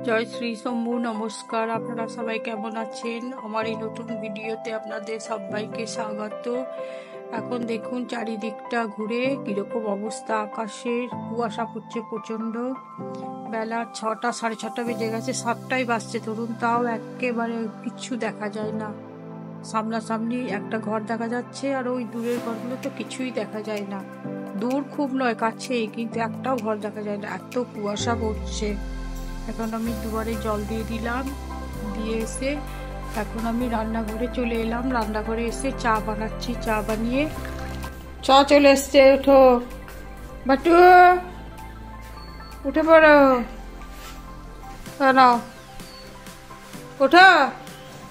জয় শ্রী শম্ভু। নমস্কার, আপনারা সবাই কেমন আছেন? আমার এই নতুন ভিডিওতে আপনাদের সবাইকে স্বাগত। এখন দেখুন চারিদিকটা ঘুরে কিরকম অবস্থা আকাশের, কুয়াশা পড়ছে প্রচণ্ড। বেলা 6টা, 6:30 বেজে গেছে, 7টাই বাজছে ধরুন, তাও একেবারে কিচ্ছু দেখা যায় না। সামনাসামনি একটা ঘর দেখা যাচ্ছে, আর ওই দূরের ঘরগুলো তো কিছুই দেখা যায় না। দূর খুব নয়, কাছেই, কিন্তু একটাও ঘর দেখা যায় না, এত কুয়াশা পড়ছে। এখন আমি দুবারে জল দিয়ে দিলাম, দিয়ে এসে এখন আমি রান্নাঘরে চলে এলাম। রান্নাঘরে এসে চা বানাচ্ছি। চা বানিয়ে চা চলে এসছে। ওঠো বাটু, উঠে পড়ো। নাও ওঠো।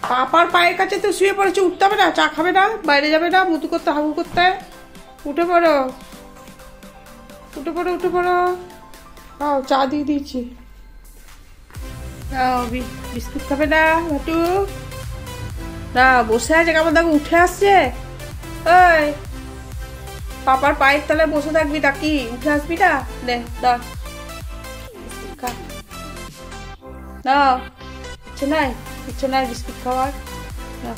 পাপার পায়ের কাছে তো শুয়ে পড়েছে, উঠতে হবে না? চা খাবে না? বাইরে যাবে না? মুতু করতে, হাগু করতে? উঠে পড়ো, উঠে পড়ো, উঠে পড়ো। চা দিয়ে দিয়েছি। বিস্কুট খাবে না ভাটু? না, বসে আছে কেমন, দেখো উঠে আসছে। ওই পাপার পায়ের তলায় বসে থাকবি নাকি? উঠে আসবি না? নে দাও, খা। না, ইচ্ছে নাই, ইচ্ছে নাই বিস্কুট খাওয়ার। না,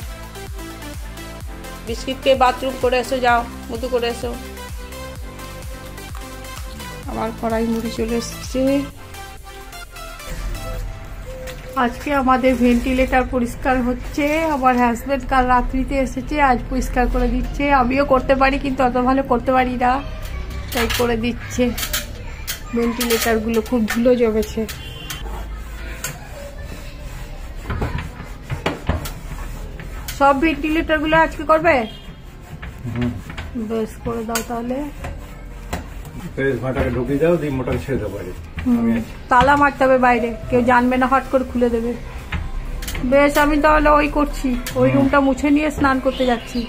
বিস্কিট খেয়ে বাথরুম করে এসো, যাও মুতু করে এসো। আমার কড়াই মুড়ি চলে এসছে। আজকে আমাদের ভেন্টিলেটার পরিষ্কার হচ্ছে। আমার হাজব্যান্ড কাল রাত্রিতে এসেছে, আজ পরিষ্কার করে দিচ্ছে। আমিও করতে পারি, কিন্তু অত ভালো করতে পারি না, তাই করে দিচ্ছে। ভেন্টিলেটারগুলো খুব ধুলো জমেছে। সব ভেন্টিলেটারগুলো আজকে করবে? বেশ, করে দাও তাহলে। ঢুকিয়ে দাও, দিয়ে মোটর ছেড়ে দাও বাইরে। তালা মারতে হবে বাইরে, কেউ জানবে না, হট করে খুলে দেবে। বেশ, আমি তাহলে ওই করছি, ওই রুমটা মুছে নিয়ে স্নান করতে যাচ্ছি।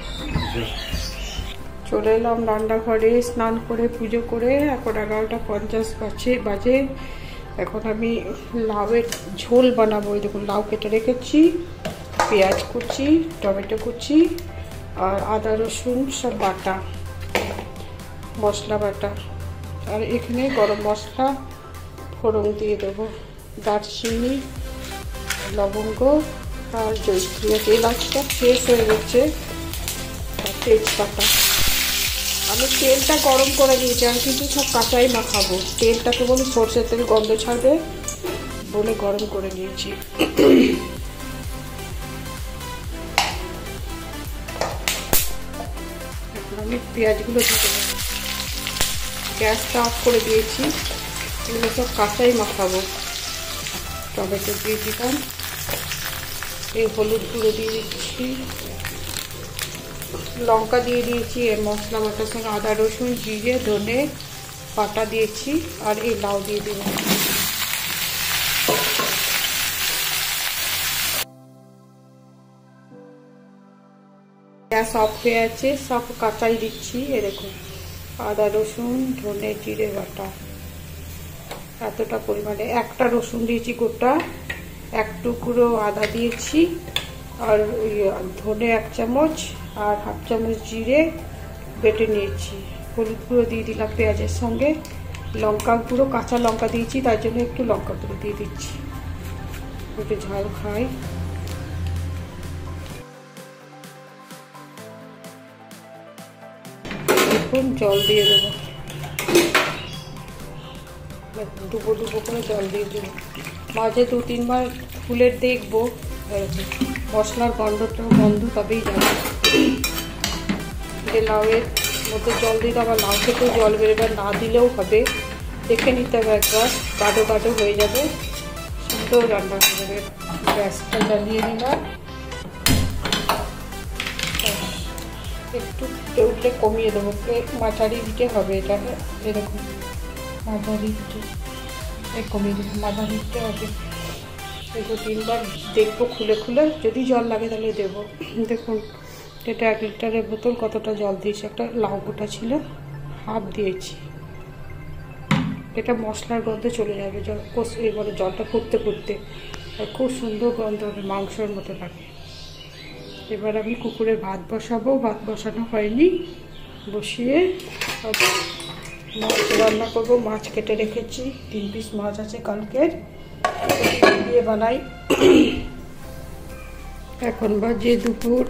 চলে এলাম রান্নাঘরে, স্নান করে পুজো করে। এখন 11:50 বাজে। এখন আমি লাউয়ের ঝোল বানাবো। এই দেখুন, লাউ কেটে রেখেছি, পেঁয়াজ কুচি, টমেটো কুচি, আর আদা রসুন সব বাটা, মশলা বাটা। আর এখানে গরম মশলা ফোড়ন দিয়ে দেবো, দারচিনি, লবঙ্গ আর জয়িত্রী। এলাচটা শেষ হয়ে গেছে, আর তেজপাতা। আমি তেলটা গরম করে দিয়েছি, আমি কিন্তু সব কাঁচাই মাখাবো। তেলটা কেবল সরষের তেল, গন্ধ ছাড়বে বলে গরম করে নিয়েছি। এখন আমি পেঁয়াজগুলো দিয়ে দেবো। গ্যাসটা অফ করে দিয়েছি, এগুলো সব কাঁচাই মাখাবো। টমেটো দিয়ে দিলাম, এই হলুদ গুঁড়ো দিয়ে দিচ্ছি, লঙ্কা দিয়ে দিয়েছি। এর মশলা বাটার সঙ্গে আদা রসুন জিরে ধনে বাটা দিয়েছি, আর এই লাউ দিয়ে দিলাম। গ্যাস অফ হয়ে আছে, সব কাঁচাই দিচ্ছি। এরকম আদা রসুন ধনে জিরে বাটা, এতটা পরিমাণে। একটা রসুন দিয়েছি গোটা, এক টুকরো আদা দিয়েছি, আর ধনে 1 চামচ, আর 1/2 চামচ জিরে বেটে নিয়েছি। হলুদ গুঁড়ো দিয়ে দিলাম পেঁয়াজের সঙ্গে, লঙ্কা গুঁড়ো, কাঁচা লঙ্কা দিয়েছি, তার জন্য একটু লঙ্কা গুঁড়ো দিয়ে দিচ্ছি, একটু ঝাল খাই। এখন জল দিয়ে দেবো, ডুবো ডুবো করে জল দিয়ে দেবো। মাঝে 2-3 বার খুলে দেখবো, মশলার গন্ধ তবেই যাবে। লাউয়ের মধ্যে জল দিতে, আবার লাউ থেকেও জল বেরোবে, না দিলেও হবে, দেখে নিতে হবে একবার, গাঢ় গাঢ় হয়ে যাবে, সুন্দর রান্না করবে। গ্যাসটা জ্বালিয়ে নিলাম, একটু উঠলে কমিয়ে দেবো, মাঝারি দিতে হবে। এটা এরকম মাঝারি কমিয়ে দেবো, মাঝারি দিতে হবে। 2-3 বার দেখবো খুলে খুলে, যদি জল লাগে তাহলে দেবো। দেখুন, এটা 1 লিটারের বোতল, কতটা জল দিয়েছি। একটা লাউ গোটা ছিল, হাফ দিয়েছি। এটা মশলার গন্ধে চলে যাবে, এবারে জলটা ফুটতে ফুটতে, আর খুব সুন্দর গন্ধ হবে, মাংসের মতো লাগে। এবার আমি কুকুরের ভাত বসাবো, ভাত বসানো হয়নি, বসিয়ে মাছ রান্না করবো। মাছ কেটে রেখেছি, 3 পিস মাছ আছে কালকের, বানাই। এখন বাজে দুপুর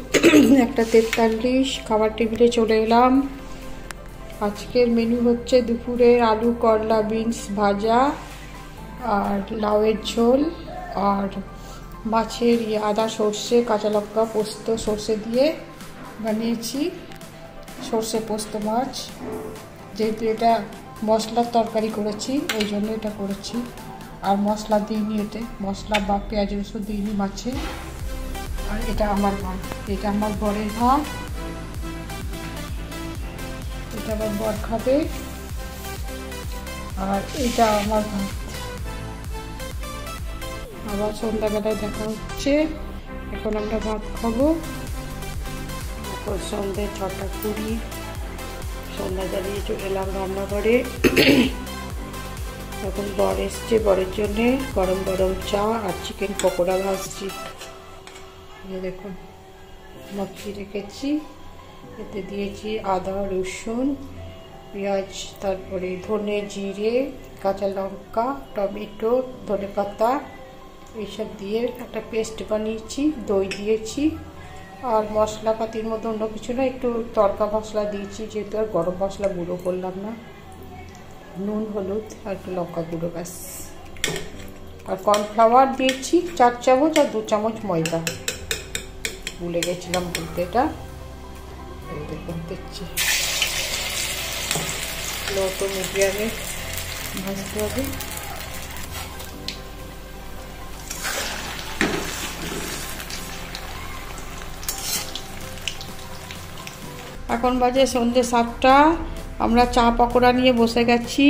1:43, খাবার টেবিলে চলে এলাম। আজকের মেনু হচ্ছে দুপুরের আলু করলা বিনস ভাজা আর লাউয়ের ঝোল আর মাছের আদা সর্ষে কাঁচা লঙ্কা পোস্ত সর্ষে দিয়ে বানিয়েছি সর্ষে পোস্ত মাছ। যেহেতু এটা মশলার তরকারি করেছি ওই জন্য এটা করেছি, আর মশলা দিইনি, এতে মশলা বা পেঁয়াজ রসুন দিইনি মাছে। আর এটা আমার ভাত, এটা আমার বরের ভাত, এটা আমার বর খাবে। আর এটা আমার ভাত। আবার সন্ধ্যাবেলায় দেখা হচ্ছে। এখন আমরা ভাত খাবো। এখন সন্ধ্যে 6:20, সন্ধ্যা জ্বালিয়ে চলে এলাম রান্নাঘরে। এখন বর এসছে, বরের জন্যে গরম গরম চা আর চিকেন পকোড়া ভাজছি। দেখুন মাখিয়ে রেখেছি, এতে দিয়েছি আদা রসুন পেঁয়াজ, তারপরে ধনে জিরে কাঁচা লঙ্কা টমেটো ধনেপাতা এইসব দিয়ে একটা পেস্ট বানিয়েছি, দই দিয়েছি। আর মশলাপাতির মধ্যে অন্য কিছু না, একটু তড়কা মশলা দিয়েছি, যেহেতু আর গরম মশলা গুঁড়ো করলাম না। নুন হলুদ আর একটু লঙ্কা গুঁড়ো ব্যাস। আর কর্নফ্লাওয়ার দিয়েছি 4 চামচ আর 2 চামচ ময়দা, ভুলে গেছিলাম বলতে। এটা দেখুন দিচ্ছি, লো টু মিডিয়ামে ভাজতে হবে। এখন বাজে সন্ধ্যে 7টা, আমরা চা পকোড়া নিয়ে বসে গেছি।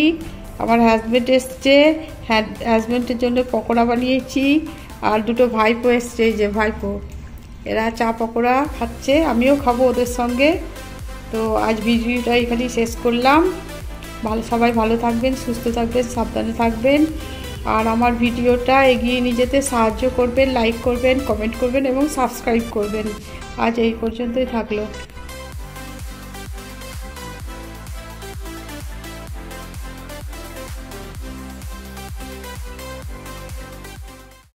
আমার হাজব্যান্ড এসছে, হাজব্যান্ডের জন্য পকোড়া বানিয়েছি। আর দুটো ভাইপো এসছে, যে ভাইপো, এরা চা পকোড়া খাচ্ছে, আমিও খাবো ওদের সঙ্গে। তো আজ ভিডিওটা এখানেই শেষ করলাম। সবাই ভালো থাকবেন, সুস্থ থাকবেন, সাবধানে থাকবেন। আর আমার ভিডিওটা এগিয়ে নিয়ে যেতে সাহায্য করবেন, লাইক করবেন, কমেন্ট করবেন এবং সাবস্ক্রাইব করবেন। আজ এই পর্যন্তই থাকলো।